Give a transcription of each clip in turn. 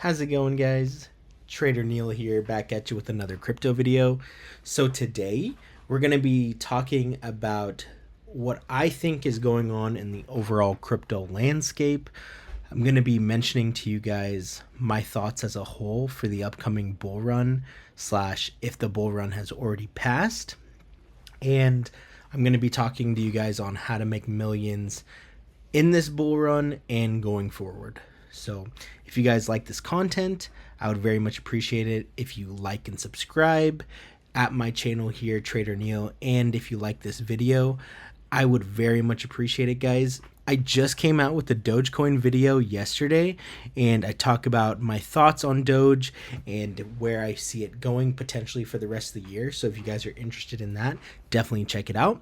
How's it going, guys? Trader Neil here, back at you with another crypto video. So today we're going to be talking about what I think is going on in the overall crypto landscape. I'm going to be mentioning to you guys my thoughts as a whole for the upcoming bull run slash if the bull run has already passed. And I'm going to be talking to you guys on how to make millions in this bull run and going forward. So if you guys like this content, I would very much appreciate it if you like and subscribe at my channel here, Trader Neil. And if you like this video, I would very much appreciate it, guys. I just came out with the Dogecoin video yesterday, and I talk about my thoughts on Doge and where I see it going potentially for the rest of the year. So if you guys are interested in that, definitely check it out.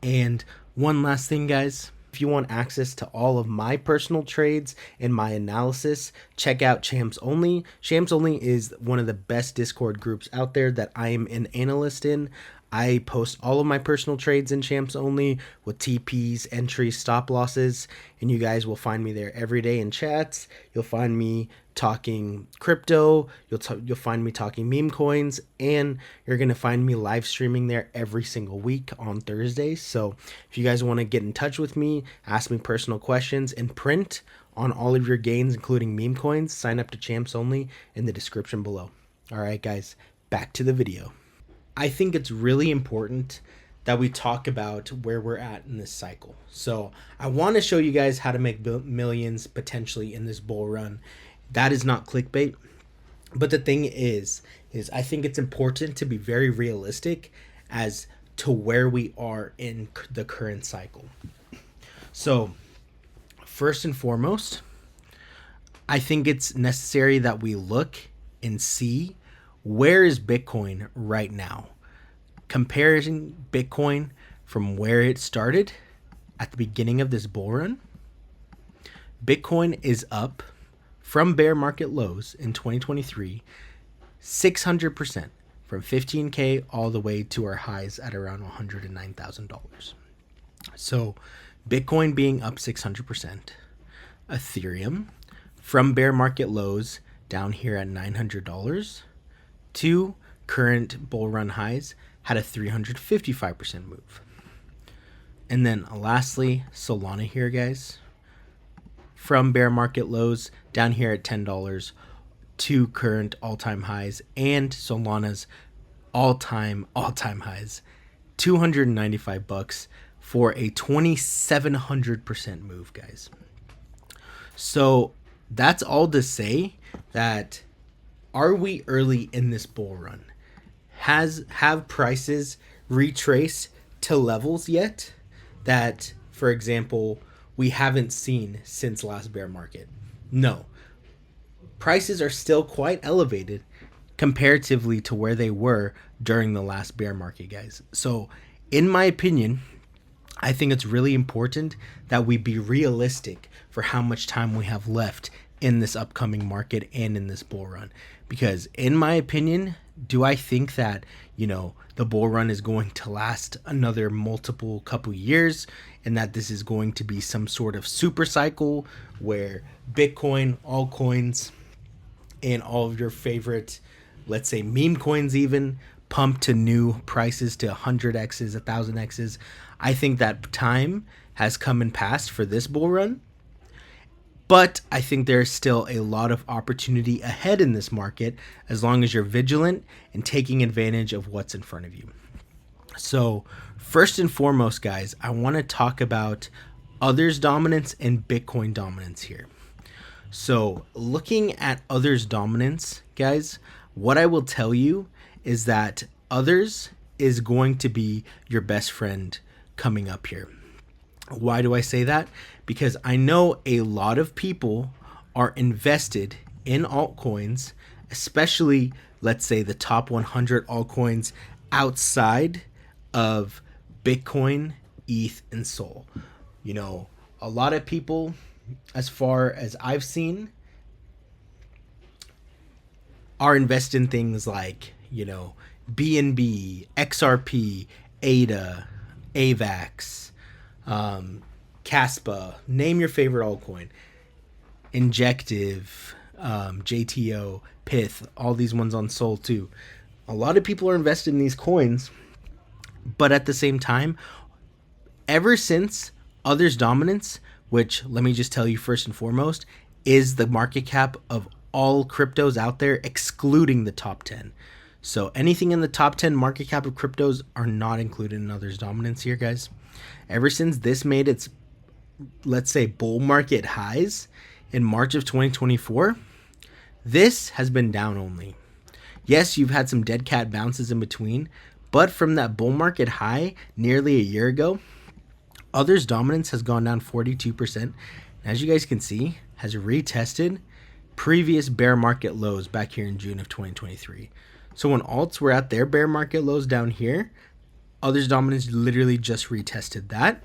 And one last thing, guys. If you want access to all of my personal trades and my analysis, check out Champs Only. Champs Only is one of the best Discord groups out there that I am an analyst in. I post all of my personal trades in Champs Only with TPs, entries, stop losses, and you guys will find me there every day in chats. You'll find me talking crypto, you'll find me talking meme coins, and you're going to find me live streaming there every single week on Thursdays. So if you guys want to get in touch with me, ask me personal questions, and print on all of your gains, including meme coins, sign up to Champs Only in the description below. All right, guys, back to the video. I think it's really important that we talk about where we're at in this cycle. So I want to show you guys how to make millions potentially in this bull run. That is not clickbait. But the thing is I think it's important to be very realistic as to where we are in the current cycle. So first and foremost, I think it's necessary that we look and see where is Bitcoin right now? Comparing Bitcoin from where it started at the beginning of this bull run, Bitcoin is up from bear market lows in 2023, 600% from 15K all the way to our highs at around $109,000. So Bitcoin being up 600%, Ethereum from bear market lows down here at $900 to current bull run highs had a 355% move. And then lastly, Solana here, guys, from bear market lows down here at $10 to current all-time highs, and Solana's all-time highs, $295 for a 2,700% move, guys. So that's all to say that, are we early in this bull run? Have prices retraced to levels yet that, for example, we haven't seen since last bear market? No. Prices are still quite elevated comparatively to where they were during the last bear market, guys. So, in my opinion, I think it's really important that we be realistic for how much time we have left in this upcoming market and in this bull run. Because in my opinion, do I think that, the bull run is going to last another multiple couple years and that this is going to be some sort of super cycle where Bitcoin, altcoins, and all of your favorite, let's say meme coins even, pump to new prices to 100x's, 1000x's? I think that time has come and passed for this bull run. But I think there's still a lot of opportunity ahead in this market as long as you're vigilant and taking advantage of what's in front of you. So first and foremost, guys, I want to talk about others' dominance and Bitcoin dominance here. So looking at others' dominance, guys, what I will tell you is that others is going to be your best friend coming up here. Why do I say that? Because I know a lot of people are invested in altcoins, especially, let's say, the top 100 altcoins outside of Bitcoin, ETH, and Sol. A lot of people, as far as I've seen, are invested in things like, BNB, XRP, ADA, AVAX, Caspa, name your favorite altcoin, Injective, JTO, Pith, all these ones on Sol too. A lot of people are invested in these coins, but at the same time, ever since Others Dominance, which let me just tell you first and foremost, is the market cap of all cryptos out there, excluding the top 10. So anything in the top 10 market cap of cryptos are not included in Others Dominance here, guys. Ever since this made its, let's say, bull market highs in March of 2024, this has been down only. Yes, you've had some dead cat bounces in between, but from that bull market high nearly a year ago, Others Dominance has gone down 42%. As you guys can see, has retested previous bear market lows back here in June of 2023. So when alts were at their bear market lows down here, Others Dominance literally just retested that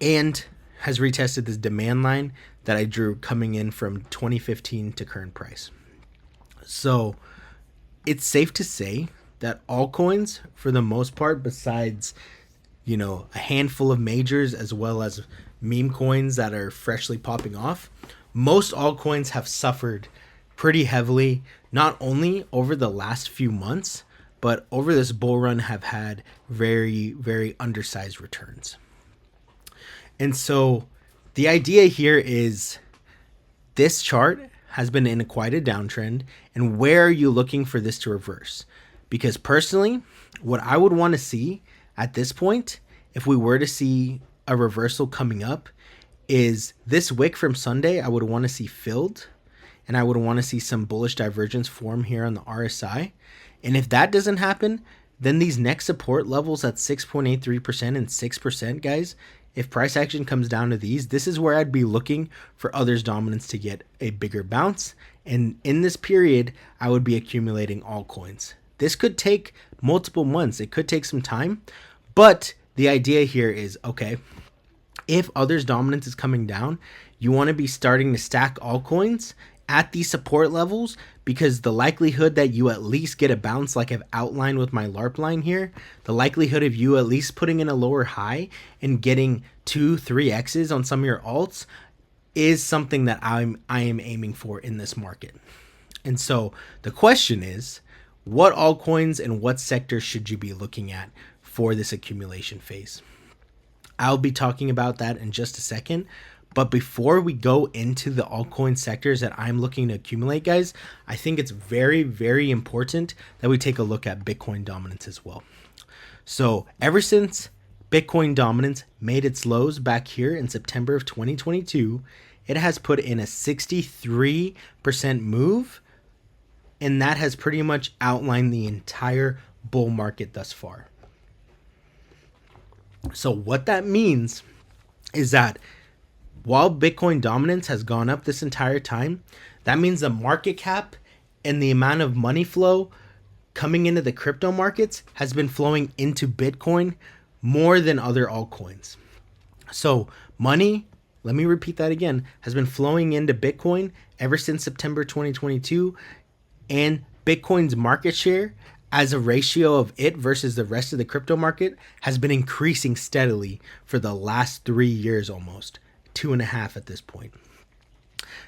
and has retested this demand line that I drew coming in from 2015 to current price. So it's safe to say that altcoins, for the most part, besides a handful of majors as well as meme coins that are freshly popping off, most altcoins have suffered pretty heavily, not only over the last few months, but over this bull run have had very, very undersized returns. And so the idea here is this chart has been in quite a downtrend, and where are you looking for this to reverse? Because personally, what I would want to see at this point, if we were to see a reversal coming up, is this wick from Sunday I would want to see filled, and I would want to see some bullish divergence form here on the RSI. And if that doesn't happen, then these next support levels at 6.83% and 6%, guys, if price action comes down to these, this is where I'd be looking for Others Dominance to get a bigger bounce. And in this period, I would be accumulating altcoins. This could take multiple months. It could take some time, but the idea here is, okay, if Others Dominance is coming down, you want to be starting to stack altcoins at these support levels, because the likelihood that you at least get a bounce, like I've outlined with my LARP line here, the likelihood of you at least putting in a lower high and getting 2-3x's on some of your alts is something that I am aiming for in this market. And so the question is, what altcoins and what sectors should you be looking at for this accumulation phase? I'll be talking about that in just a second. But before we go into the altcoin sectors that I'm looking to accumulate, guys, I think it's very, very important that we take a look at Bitcoin dominance as well. So ever since Bitcoin dominance made its lows back here in September of 2022, it has put in a 63% move, and that has pretty much outlined the entire bull market thus far. So what that means is that while Bitcoin dominance has gone up this entire time, that means the market cap and the amount of money flow coming into the crypto markets has been flowing into Bitcoin more than other altcoins. So money, let me repeat that again, has been flowing into Bitcoin ever since September 2022, and Bitcoin's market share as a ratio of it versus the rest of the crypto market has been increasing steadily for the last 3 years almost. 2.5 at this point.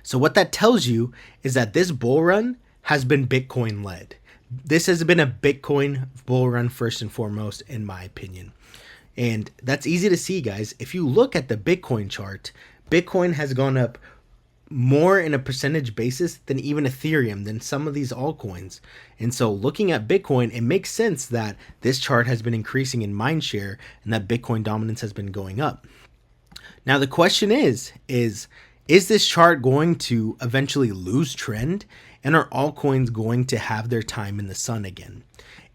So what that tells you is that this bull run has been Bitcoin led. This has been a Bitcoin bull run first and foremost, in my opinion. And that's easy to see, guys. If you look at the Bitcoin chart, Bitcoin has gone up more in a percentage basis than even Ethereum, than some of these altcoins. And so looking at Bitcoin, it makes sense that this chart has been increasing in mind share and that Bitcoin dominance has been going up. Now the question is this chart going to eventually lose trend, and are altcoins going to have their time in the sun again?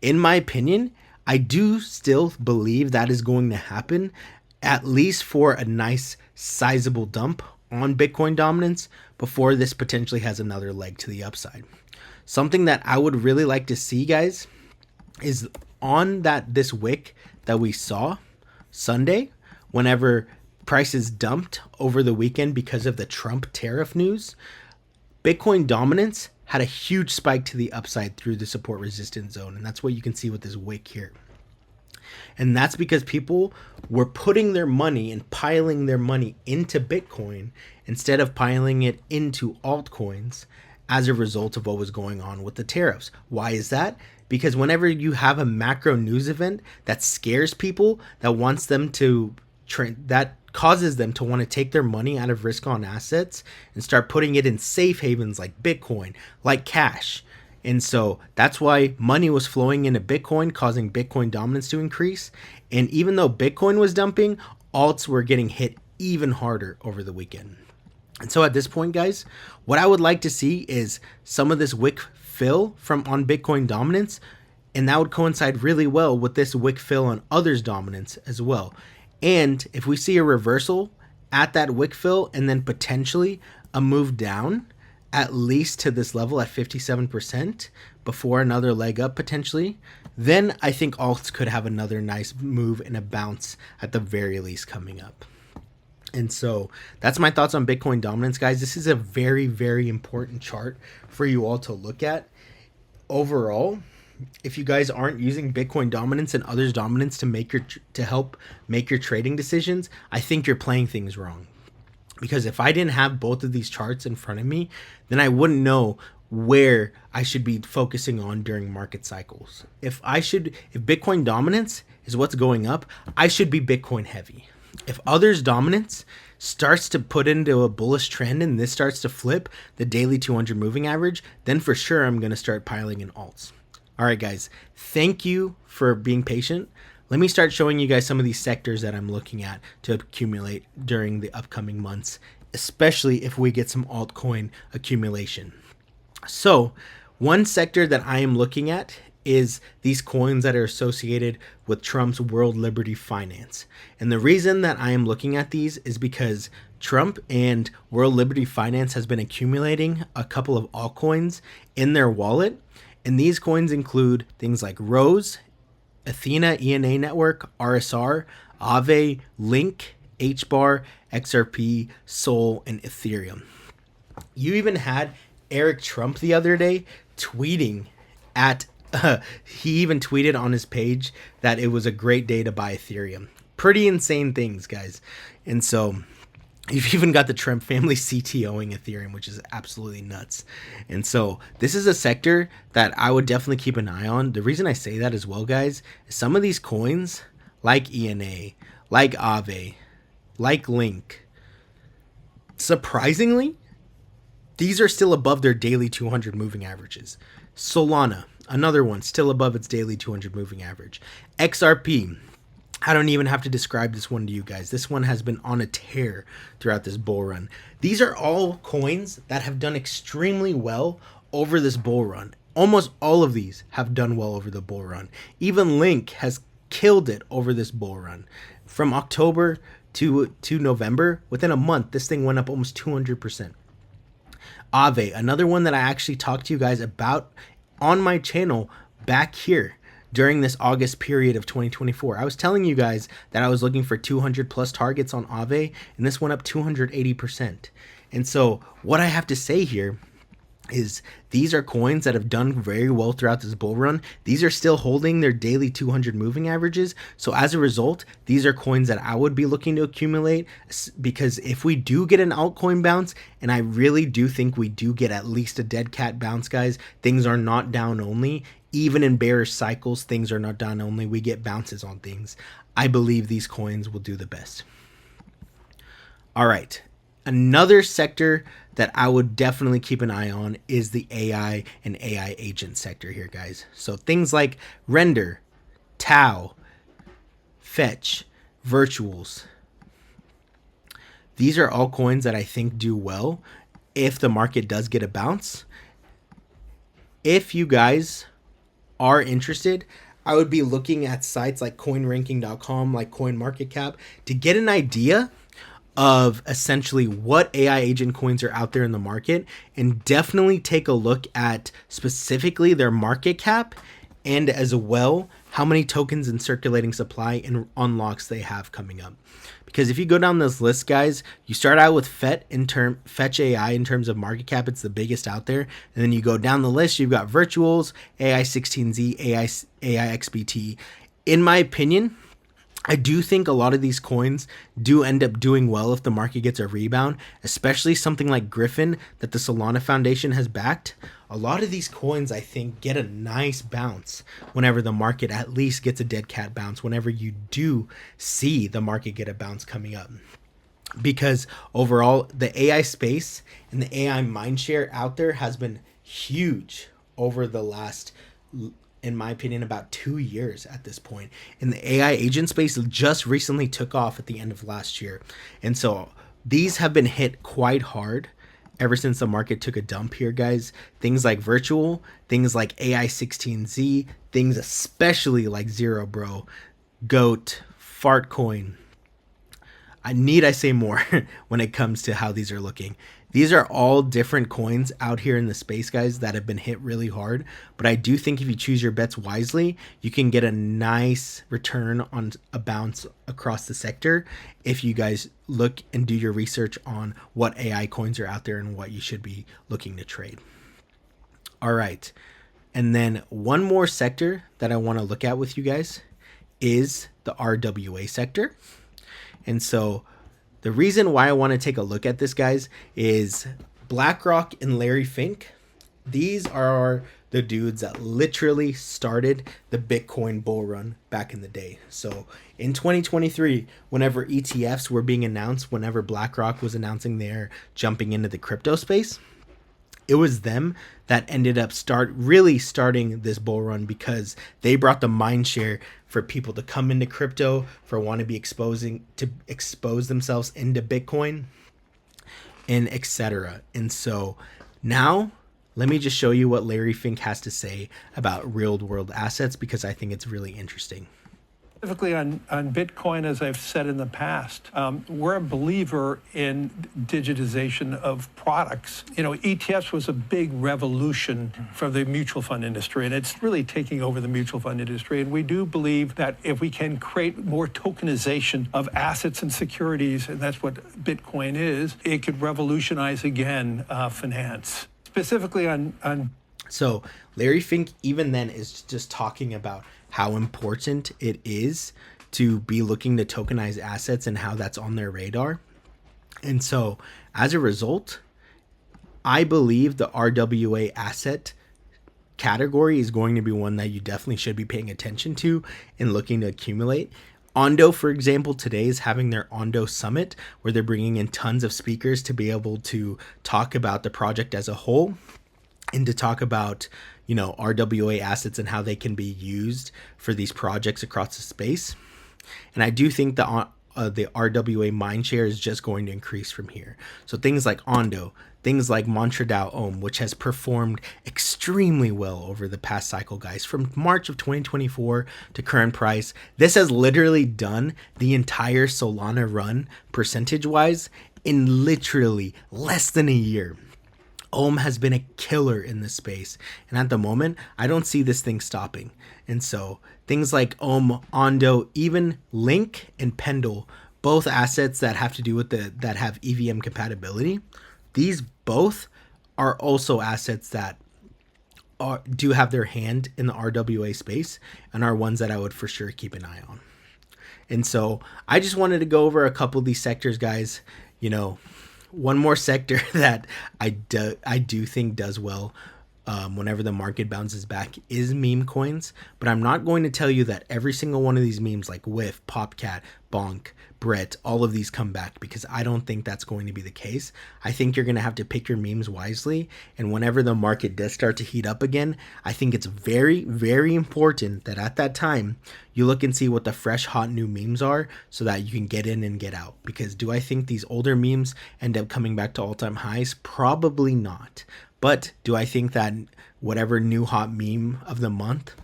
In my opinion, I do still believe that is going to happen, at least for a nice sizable dump on Bitcoin dominance before this potentially has another leg to the upside. Something that I would really like to see, guys, is on this wick that we saw Sunday, whenever prices dumped over the weekend because of the Trump tariff news, Bitcoin dominance had a huge spike to the upside through the support resistance zone. And that's what you can see with this wick here. And that's because people were putting their money and piling their money into Bitcoin instead of piling it into altcoins as a result of what was going on with the tariffs. Why is that? Because whenever you have a macro news event that scares people, that wants them to that causes them to want to take their money out of risk on assets and start putting it in safe havens like Bitcoin, like cash. And so that's why money was flowing into Bitcoin, causing Bitcoin dominance to increase. And even though Bitcoin was dumping, alts were getting hit even harder over the weekend. And so at this point, guys, what I would like to see is some of this wick fill from on Bitcoin dominance, and that would coincide really well with this wick fill on others' dominance as well. And if we see a reversal at that wick fill and then potentially a move down, at least to this level at 57% before another leg up potentially, then I think alts could have another nice move and a bounce at the very least coming up. And so that's my thoughts on Bitcoin dominance, guys. This is a very, very important chart for you all to look at. Overall, if you guys aren't using Bitcoin dominance and others' dominance to help make your trading decisions, I think you're playing things wrong. Because if I didn't have both of these charts in front of me, then I wouldn't know where I should be focusing on during market cycles. If Bitcoin dominance is what's going up, I should be Bitcoin heavy. If others' dominance starts to put into a bullish trend and this starts to flip the daily 200 moving average, then for sure I'm going to start piling in alts. All right, guys, thank you for being patient. Let me start showing you guys some of these sectors that I'm looking at to accumulate during the upcoming months, especially if we get some altcoin accumulation. So one sector that I am looking at is these coins that are associated with Trump's World Liberty Finance. And the reason that I am looking at these is because Trump and World Liberty Finance has been accumulating a couple of altcoins in their wallet. And these coins include things like Rose, Athena, ENA Network, RSR, Aave, Link, HBAR, XRP, Sol, and Ethereum. You even had Eric Trump the other day tweeting at he even tweeted on his page that it was a great day to buy Ethereum. Pretty insane things, guys. And so you've even got the Trump family CTOing Ethereum, which is absolutely nuts. And so this is a sector that I would definitely keep an eye on. The reason I say that as well, guys, is some of these coins like ENA, like Aave, like Link, surprisingly, these are still above their daily 200 moving averages. Solana, another one, still above its daily 200 moving average. XRP, I don't even have to describe this one to you guys. This one has been on a tear throughout this bull run. These are all coins that have done extremely well over this bull run. Almost all of these have done well over the bull run. Even Link has killed it over this bull run. From October to November, within a month, this thing went up almost 200%. Aave, another one that I actually talked to you guys about on my channel back here during this August period of 2024. I was telling you guys that I was looking for 200 plus targets on Aave, and this went up 280%. And so what I have to say here is these are coins that have done very well throughout this bull run. These are still holding their daily 200 moving averages. So as a result, these are coins that I would be looking to accumulate, because if we do get an altcoin bounce, and I really do think we do get at least a dead cat bounce, guys, things are not down only. Even in bearish cycles, things are not down only. We get bounces on things. I believe these coins will do the best. All right. Another sector that I would definitely keep an eye on is the AI and AI agent sector here, guys. So things like Render, Tau, Fetch, Virtuals. These are all coins that I think do well if the market does get a bounce. If you guys are interested, I would be looking at sites like coinranking.com, like CoinMarketCap, to get an idea of essentially what AI agent coins are out there in the market, and definitely take a look at specifically their market cap, and as well how many tokens in circulating supply and unlocks they have coming up. Because if you go down this list, guys, you start out with Fetch AI in terms of market cap. It's the biggest out there. And then you go down the list, you've got Virtuals, AI16Z, AI XBT. In my opinion, I do think a lot of these coins do end up doing well if the market gets a rebound, especially something like Griffin that the Solana Foundation has backed. A lot of these coins, I think, get a nice bounce whenever the market at least gets a dead cat bounce, whenever you do see the market get a bounce coming up. Because overall, the AI space and the AI mindshare out there has been huge over the last, in my opinion, about 2 years at this point. And the AI agent space just recently took off at the end of last year. And so these have been hit quite hard ever since the market took a dump here, guys. Things like Virtual, things like AI16Z, things especially like Zero Bro, Goat, Fartcoin. I say more when it comes to how these are looking. These are all different coins out here in the space, guys, that have been hit really hard. But I do think if you choose your bets wisely, you can get a nice return on a bounce across the sector if you guys look and do your research on what AI coins are out there and what you should be looking to trade. All right. And then one more sector that I want to look at with you guys is the RWA sector. And so the reason why I want to take a look at this, guys, is BlackRock and Larry Fink. These are the dudes that literally started the Bitcoin bull run back in the day. So in 2023, whenever ETFs were being announced, whenever BlackRock was announcing they're jumping into the crypto space, it was them that ended up really starting this bull run, because they brought the mind share for people to come into crypto, for want to expose themselves into Bitcoin, and etc. And so now let me just show you what Larry Fink has to say about real world assets, because I think it's really interesting. Specifically on Bitcoin, as I've said in the past, we're a believer in digitization of products. You know, ETFs was a big revolution for the mutual fund industry, and it's really taking over the mutual fund industry. And we do believe that if we can create more tokenization of assets and securities, and that's what Bitcoin is, it could revolutionize again finance. Specifically on So Larry Fink even then is just talking about how important it is to be looking to tokenize assets and how that's on their radar. And so as a result, I believe the RWA asset category is going to be one that you definitely should be paying attention to and looking to accumulate. Ondo, for example, today is having their Ondo Summit, where they're bringing in tons of speakers to be able to talk about the project as a whole and to talk about, you know, RWA assets and how they can be used for these projects across the space. And I do think the RWA mindshare is just going to increase from here. So things like Ondo, things like Montreal Ohm, which has performed extremely well over the past cycle, guys, from March of 2024 to current price. This has literally done the entire Solana run percentage-wise in literally less than a year. Ohm has been a killer in this space, and at the moment, I don't see this thing stopping. And so things like Ohm, Ondo, even Link and Pendle, both assets that have to do with that have EVM compatibility, these both are also assets that do have their hand in the RWA space and are ones that I would for sure keep an eye on. And so I just wanted to go over a couple of these sectors, guys. You know, one more sector that I do think does well whenever the market bounces back is meme coins. But I'm not going to tell you that every single one of these memes like Whiff, Popcat, Bonk, Brett, all of these come back, because I don't think that's going to be the case. I think you're going to have to pick your memes wisely. And whenever the market does start to heat up again, I think it's very, very important that at that time you look and see what the fresh, hot new memes are so that you can get in and get out. Because do I think these older memes end up coming back to all-time highs? Probably not. But do I think that whatever new hot meme of the month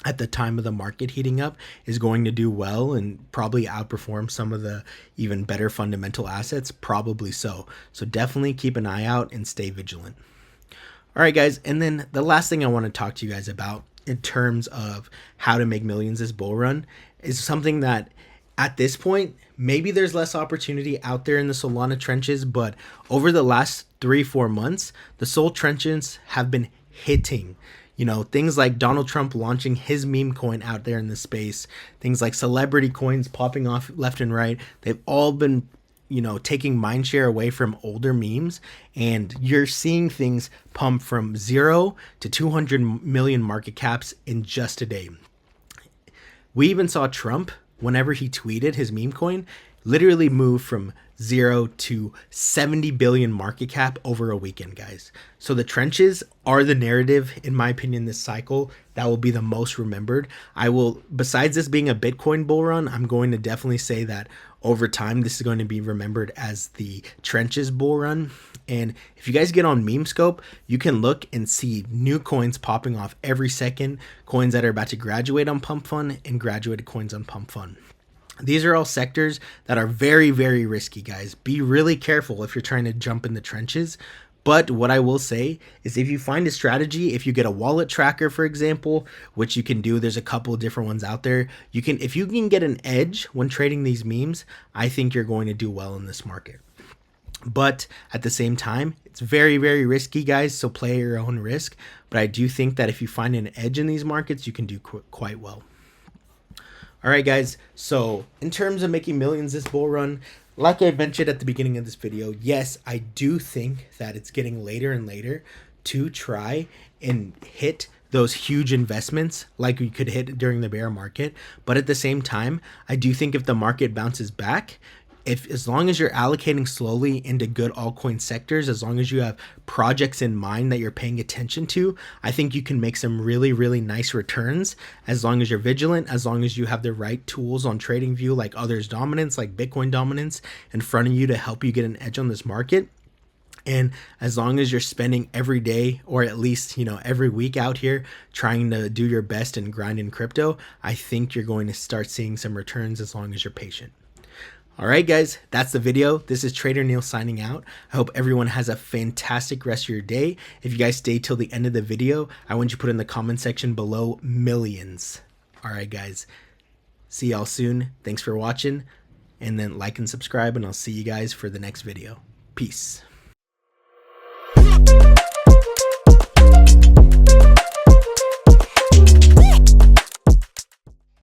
at the time of the market heating up is going to do well and probably outperform some of the even better fundamental assets? Probably so. So definitely keep an eye out and stay vigilant. All right, guys. And then the last thing I want to talk to you guys about in terms of how to make millions this bull run is something that at this point, maybe there's less opportunity out there in the Solana trenches, but over the last 3-4 months, the Sol trenches have been hitting. You know, things like Donald Trump launching his meme coin out there in the space, things like celebrity coins popping off left and right, they've all been, you know, taking mindshare away from older memes, and you're seeing things pump from 0 to 200 million market caps in just a day. We even saw Trump, whenever he tweeted his meme coin, literally move from 0 to 70 billion market cap over a weekend, guys. So the trenches are the narrative, in my opinion, this cycle that will be the most remembered. I will, besides this being a Bitcoin bull run, I'm going to definitely say that over time, this is going to be remembered as the trenches bull run. And if you guys get on Memescope, you can look and see new coins popping off every second, coins that are about to graduate on Pump Fund and graduated coins on Pump Fund. These are all sectors that are very, very risky, guys. Be really careful if you're trying to jump in the trenches. But what I will say is if you find a strategy, if you get a wallet tracker, for example, which you can do, there's a couple of different ones out there. If you can get an edge when trading these memes, I think you're going to do well in this market. But at the same time, it's very, very risky, guys. So play at your own risk. But I do think that if you find an edge in these markets, you can do quite well. All right, guys. So in terms of making millions this bull run, like I mentioned at the beginning of this video, yes, I do think that it's getting later and later to try and hit those huge investments like we could hit during the bear market. But at the same time, I do think if the market bounces back, as long as you're allocating slowly into good altcoin sectors, as long as you have projects in mind that you're paying attention to, I think you can make some really, really nice returns as long as you're vigilant, as long as you have the right tools on TradingView like others dominance, like Bitcoin dominance in front of you to help you get an edge on this market. And as long as you're spending every day, or at least, you know, every week out here trying to do your best and grind in crypto, I think you're going to start seeing some returns as long as you're patient. All right, guys, that's the video. This is Trader Neil signing out. I hope everyone has a fantastic rest of your day. If you guys stay till the end of the video, I want you to put in the comment section below millions. All right, guys, see y'all soon. Thanks for watching, and then like and subscribe, and I'll see you guys for the next video. Peace.